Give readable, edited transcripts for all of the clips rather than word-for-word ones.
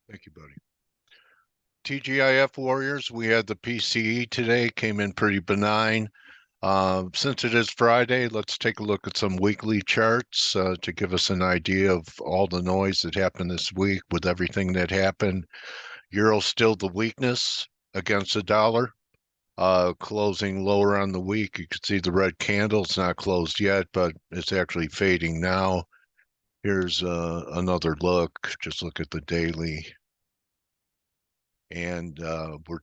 Thank you, buddy. TGIF Warriors, we had the PCE today, came in pretty benign. Since it is Friday, let's take a look at some weekly charts to give us an idea of all the noise that happened this week with everything that happened. Euro still the weakness against the dollar, closing lower on the week. You can see the red candle. It's not closed yet, but it's actually fading now. Here's another look. Just look at the daily. And we're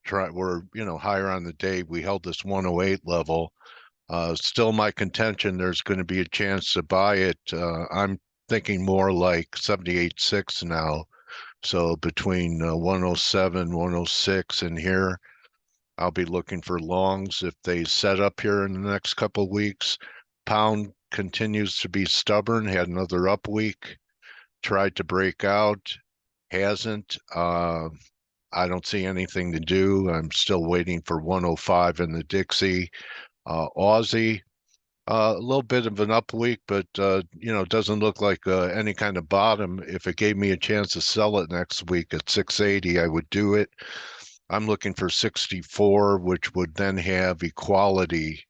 higher on the day. We held this 108 level. Still my contention, there's going to be a chance to buy it. I'm thinking more like 78.6 now. So between 107, 106 and here, I'll be looking for longs if they set up here in the next couple of weeks. Pound continues to be stubborn, had another up week, tried to break out, hasn't. I don't see anything to do. I'm still waiting for 105 in the Dixie. Aussie, a little bit of an up week, but doesn't look like any kind of bottom. If it gave me a chance to sell it next week at 680, I would do it. I'm looking for 64, which would then have equality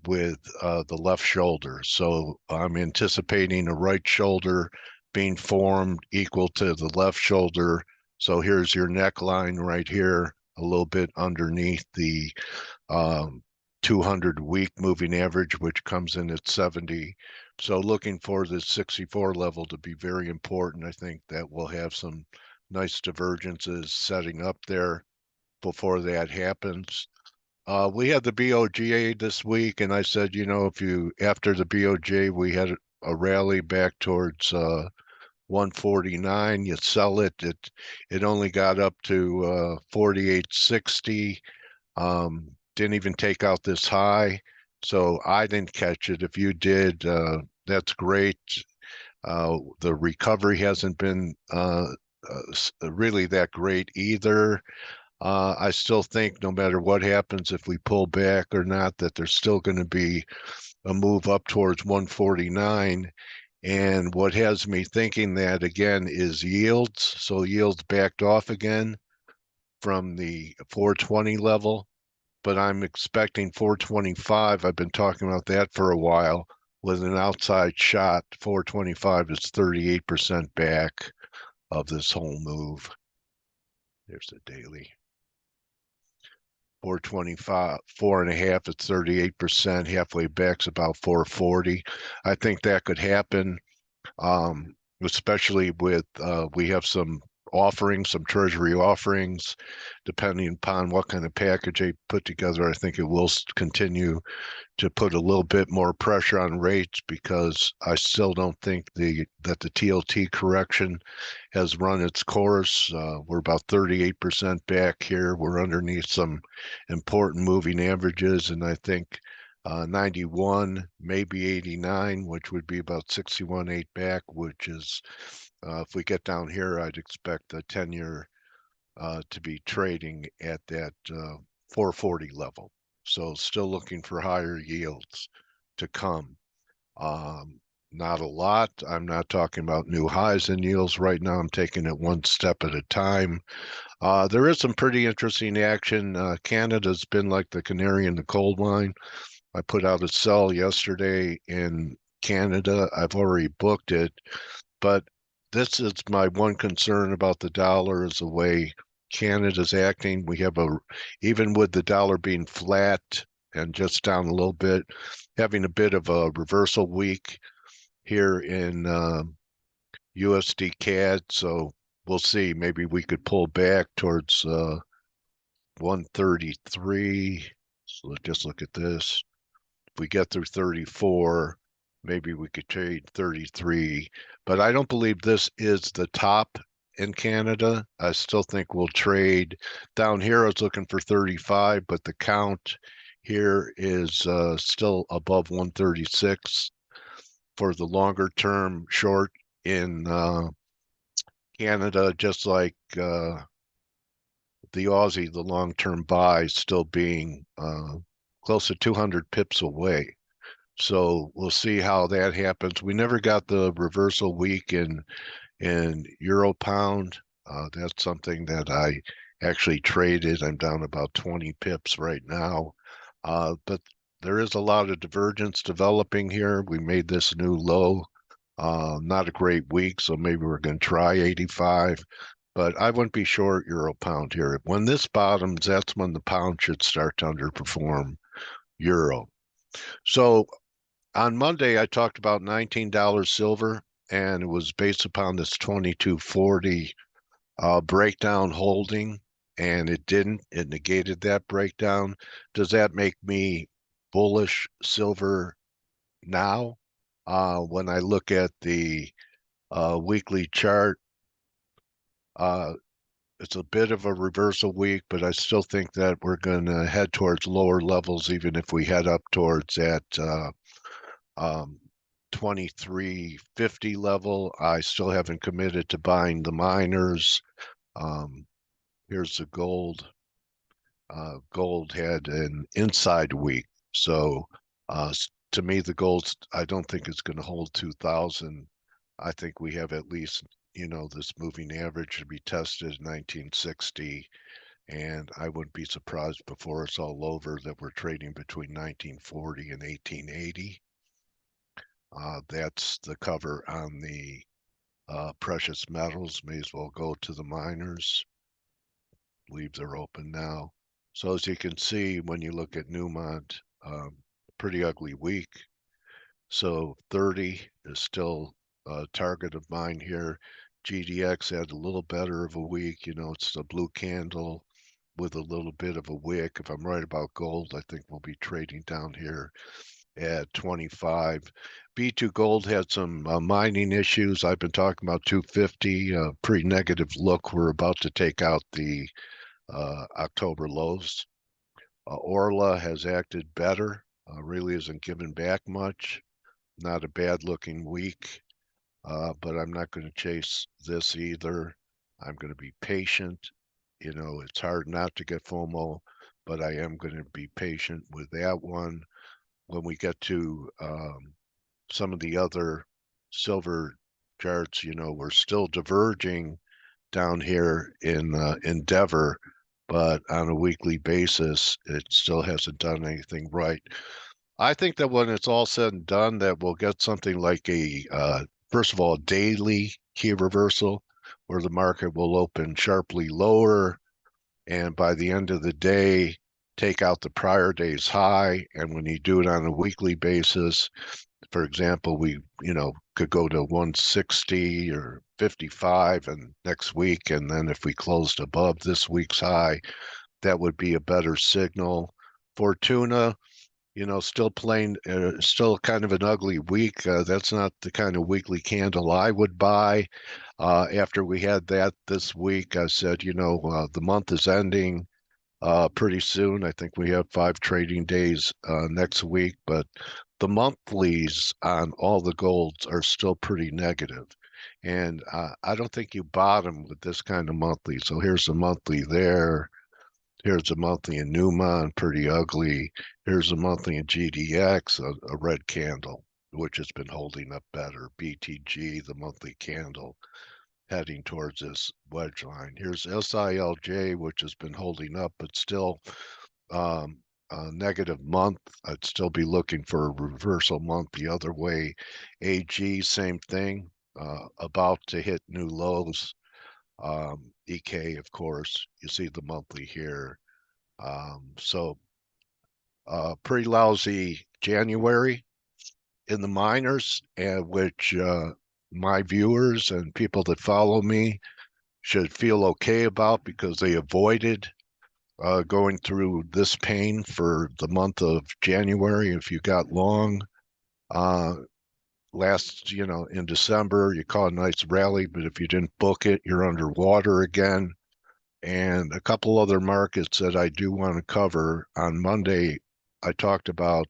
with the left shoulder. So I'm anticipating a right shoulder being formed equal to the left shoulder. So here's your neckline right here, a little bit underneath the 200 week moving average, which comes in at 70. So looking for this 64 level to be very important. I think that we'll have some nice divergences setting up there before that happens. We had the BOJ this week, and I said, after the BOJ, we had a rally back towards 149. You sell it. It only got up to 48.60. Didn't even take out this high, so I didn't catch it. If you did, that's great. The recovery hasn't been really that great either. I still think no matter what happens, if we pull back or not, that there's still going to be a move up towards 149. And what has me thinking that again is yields. So yields backed off again from the 420 level, but I'm expecting 425. I've been talking about that for a while with an outside shot. 425 is 38% back of this whole move. There's the daily. 425, 4.5, it's 38%. Halfway back's about 440. I think that could happen, especially with we have some offerings, some treasury offerings, depending upon what kind of package they put together. I think it will continue to put a little bit more pressure on rates because I still don't think that the TLT correction has run its course. We're about 38% back here. We're underneath some important moving averages, and I think 91, maybe 89, which would be about 61.8 back, which is, if we get down here, I'd expect the 10-year to be trading at that 440 level. So still looking for higher yields to come. Not a lot. I'm not talking about new highs in yields right now. I'm taking it one step at a time. There is some pretty interesting action. Canada's been like the canary in the coal mine. I put out a sell yesterday in Canada. I've already booked it, but this is my one concern about the dollar is the way Canada's acting. We have even with the dollar being flat and just down a little bit, having a bit of a reversal week here in USDCAD. So we'll see. Maybe we could pull back towards 133. So let's just look at this. If we get through 34, maybe we could trade 33. But I don't believe this is the top in Canada. I still think we'll trade down here. I was looking for 35, but the count here is still above 136 for the longer term short in Canada, just like the Aussie, the long term buy still being close to 200 pips away. So we'll see how that happens. We never got the reversal week in Euro pound. That's something that I actually traded. I'm down about 20 pips right now. But there is a lot of divergence developing here. We made this new low. Not a great week, so maybe we're going to try 85. But I wouldn't be short euro pound here. When this bottoms, that's when the pound should start to underperform euro. So on Monday, I talked about $19 silver, and it was based upon this 2240 breakdown holding, and it didn't. It negated that breakdown. Does that make me bullish silver now? When I look at the weekly chart, uh, it's a bit of a reversal week, but I still think that we're going to head towards lower levels, even if we head up towards that um, 2350 level. I still haven't committed to buying the miners. Um, Here's the gold. Gold had an inside week, so to me, the gold I don't think it's going to hold 2,000. I think we have at least this moving average to be tested 1960, and I wouldn't be surprised before it's all over that we're trading between 1940 and 1880. That's the cover on the precious metals. May as well go to the miners. Leaves are open now. So as you can see, when you look at Newmont, pretty ugly week. So 30 is still a target of mine here. GDX had a little better of a week. It's the blue candle with a little bit of a wick. If I'm right about gold, I think we'll be trading down here at 25. B2 Gold had some mining issues. I've been talking about 250, pretty negative look. We're about to take out the October lows. Orla has acted better, really isn't giving back much. Not a bad looking week, but I'm not going to chase this either. I'm going to be patient. It's hard not to get FOMO, but I am going to be patient with that one. When we get to some of the other silver charts, we're still diverging down here in Endeavor, but on a weekly basis, it still hasn't done anything right. I think that when it's all said and done, that we'll get something like first of all, daily key reversal, where the market will open sharply lower, and by the end of the day, take out the prior day's high. And when you do it on a weekly basis, for example, we could go to 160 or 55 and next week, and then if we closed above this week's high, that would be a better signal. Fortuna, still playing, still kind of an ugly week. That's not the kind of weekly candle I would buy. After we had that this week, I said, the month is ending pretty soon. I think we have 5 trading days next week, but the monthlies on all the golds are still pretty negative. And I don't think you bottom with this kind of monthly. So here's a monthly there. Here's a monthly in Newmont, pretty ugly. Here's a monthly in GDX, a red candle, which has been holding up better. BTG, the monthly candle, heading towards this wedge line. Here's SILJ, which has been holding up, but still a negative month. I'd still be looking for a reversal month the other way. AG, same thing, about to hit new lows. EK, of course, you see the monthly here. So pretty lousy January in the miners, and which my viewers and people that follow me should feel okay about because they avoided going through this pain for the month of January. If you got long in December, you caught a nice rally, but if you didn't book it, you're underwater again. And a couple other markets that I do want to cover. On Monday, I talked about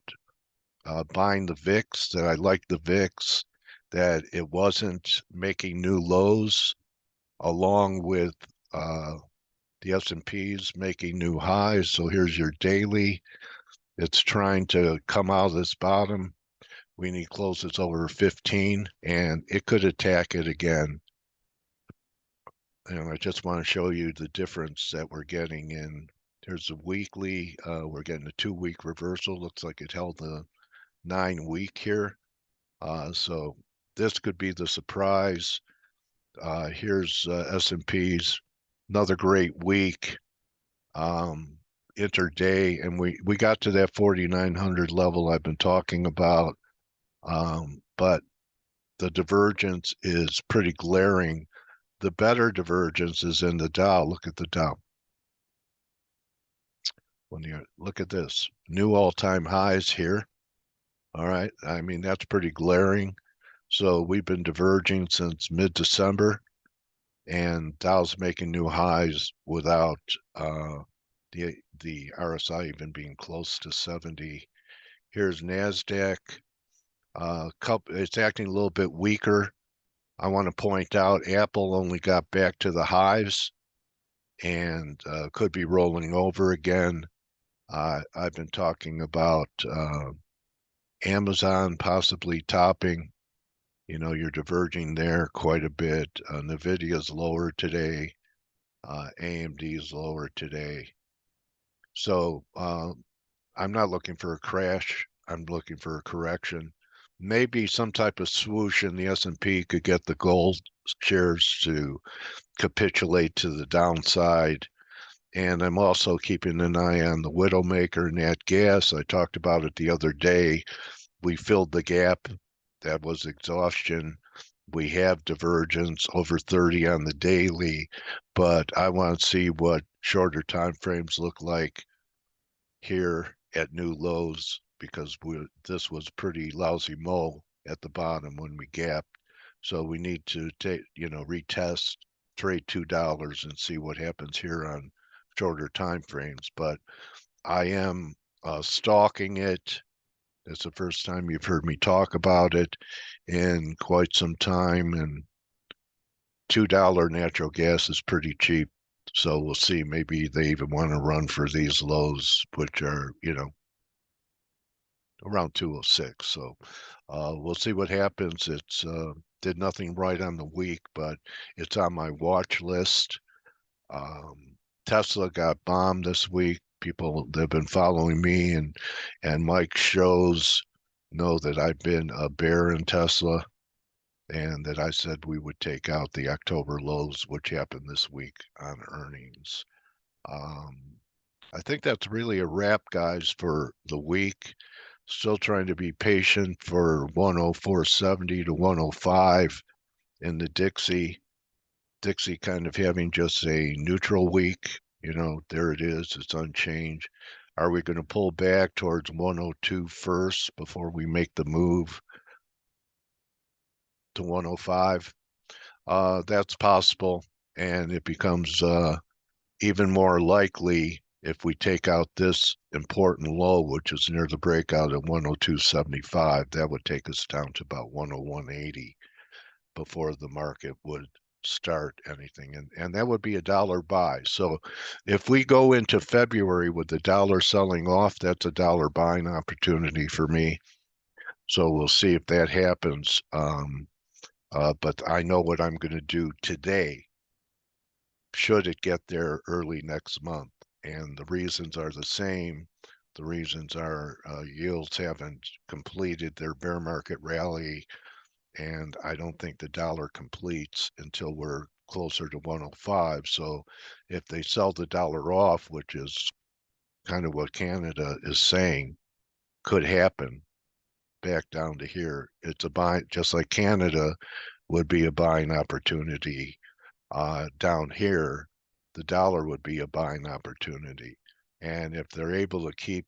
buying the VIX, that I liked the VIX, that it wasn't making new lows, along with the S&Ps making new highs. So here's your daily. It's trying to come out of this bottom. We need closes over 15, and it could attack it again. And I just want to show you the difference that we're getting in. Here's a weekly. We're getting a 2-week reversal. Looks like it held the 9-week here. So this could be the surprise. Here's S&Ps. Another great week. Interday, and we got to that 4,900 level I've been talking about. But the divergence is pretty glaring. The better divergence is in the Dow. Look at the Dow. When you look at this, new all-time highs here. All right, I mean, that's pretty glaring. So we've been diverging since mid-December, and Dow's making new highs without the RSI even being close to 70. Here's NASDAQ. It's acting a little bit weaker. I want to point out Apple only got back to the highs and could be rolling over again. I've been talking about Amazon possibly topping. You know, you're diverging there quite a bit. NVIDIA's lower today. AMD is lower today. So I'm not looking for a crash. I'm looking for a correction. Maybe some type of swoosh in the S&P could get the gold shares to capitulate to the downside. And I'm also keeping an eye on the Widowmaker nat gas. I talked about it the other day. We filled the gap. That was exhaustion. We have divergence over 30 on the daily, but I want to see what shorter time frames look like here at new lows, because this was pretty lousy mo at the bottom when we gapped. So we need to retest, trade $2 and see what happens here on shorter time frames. But I am stalking it. It's the first time you've heard me talk about it in quite some time, and $2 natural gas is pretty cheap. So we'll see. Maybe they even want to run for these lows, which are, around 206. So we'll see what happens. It's did nothing right on the week, but it's on my watch list. Tesla got bombed this week. People that have been following me and Mike's shows know that I've been a bear in Tesla, and that I said we would take out the October lows, which happened this week on earnings. I think that's really a wrap, guys, for the week. Still trying to be patient for 104.70 to 105 in the Dixie. Dixie kind of having just a neutral week. There it is. It's unchanged. Are we going to pull back towards 102 first before we make the move to 105? That's possible, and it becomes even more likely if we take out this important low, which is near the breakout at 102.75. That would take us down to about 101.80 before the market would start anything, and that would be a dollar buy. So if we go into February with the dollar selling off, that's a dollar buying opportunity for me. So we'll see if that happens. But I know what I'm going to do today should it get there early next month. And the reasons are the same. The reasons are yields haven't completed their bear market rally, and I don't think the dollar completes until we're closer to 105. So if they sell the dollar off, which is kind of what Canada is saying could happen, back down to here, it's a buy, just like Canada would be a buying opportunity. Down here, the dollar would be a buying opportunity. And if they're able to keep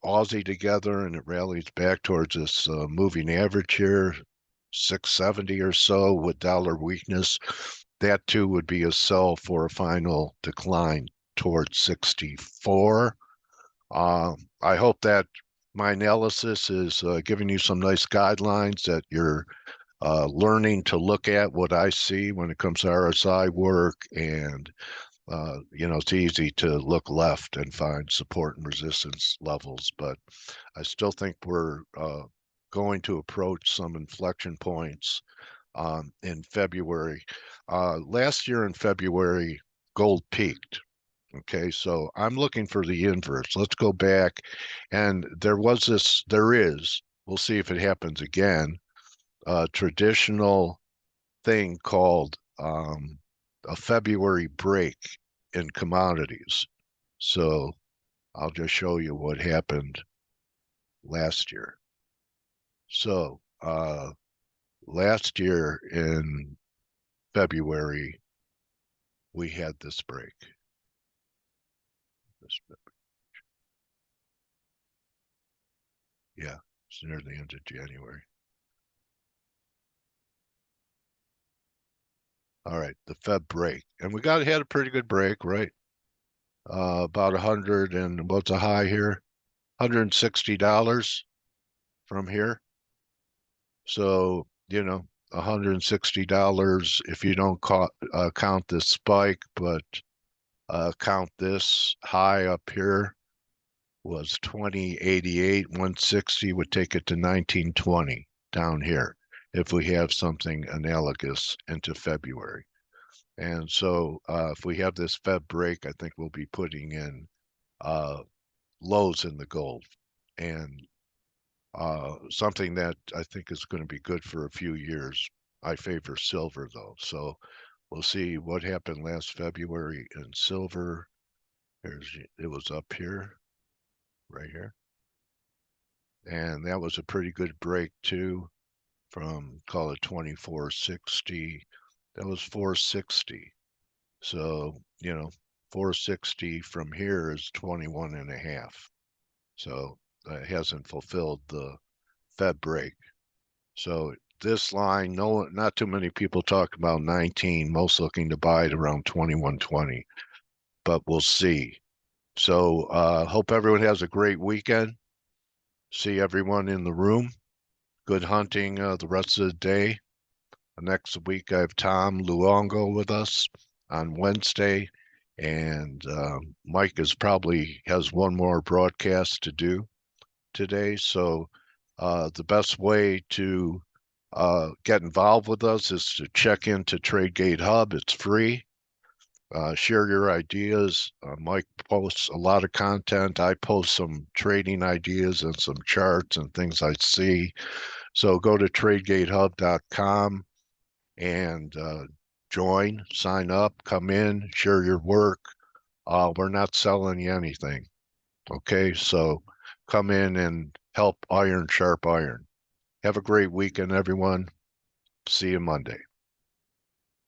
Aussie together and it rallies back towards this moving average here, 670 or so with dollar weakness, that too would be a sell for a final decline towards 64. I hope that my analysis is giving you some nice guidelines that you're learning to look at what I see when it comes to RSI work. And it's easy to look left and find support and resistance levels, but I still think we're going to approach some inflection points in February. Last year in February, gold peaked. Okay, so I'm looking for the inverse. Let's go back. And there is, we'll see if it happens again, a traditional thing called a February break in commodities. So I'll just show you what happened last year. So last year in February, we had this break. Yeah, it's near the end of January. All right, the Fed break. And we had a pretty good break, right? About 100 and what's a high here? $160 from here. So, $160 if you don't count this spike, but count this high up here was 2088, 160 would take it to 1920 down here if we have something analogous into February. And so if we have this Fed break, I think we'll be putting in lows in the gold and something that I think is going to be good for a few years. I favor silver though. So we'll see what happened last February in silver. It was up here, right here. And that was a pretty good break too from, call it 2460. That was 460. So, 460 from here is 21 and a half. So it hasn't fulfilled the Fed break. So this line, no, not too many people talk about 19, most looking to buy it around 21.20, but we'll see. So hope everyone has a great weekend. See everyone in the room. Good hunting the rest of the day. Next week, I have Tom Luongo with us on Wednesday, and Mike probably has one more broadcast to do today. So the best way to get involved with us is to check into TradeGATEHub. It's free. Share your ideas. Mike posts a lot of content. I post some trading ideas and some charts and things I see. So go to TradeGATEHub.com and join, sign up, come in, share your work. We're not selling you anything. Okay, so come in and help iron sharp iron. Have a great weekend, everyone. See you Monday.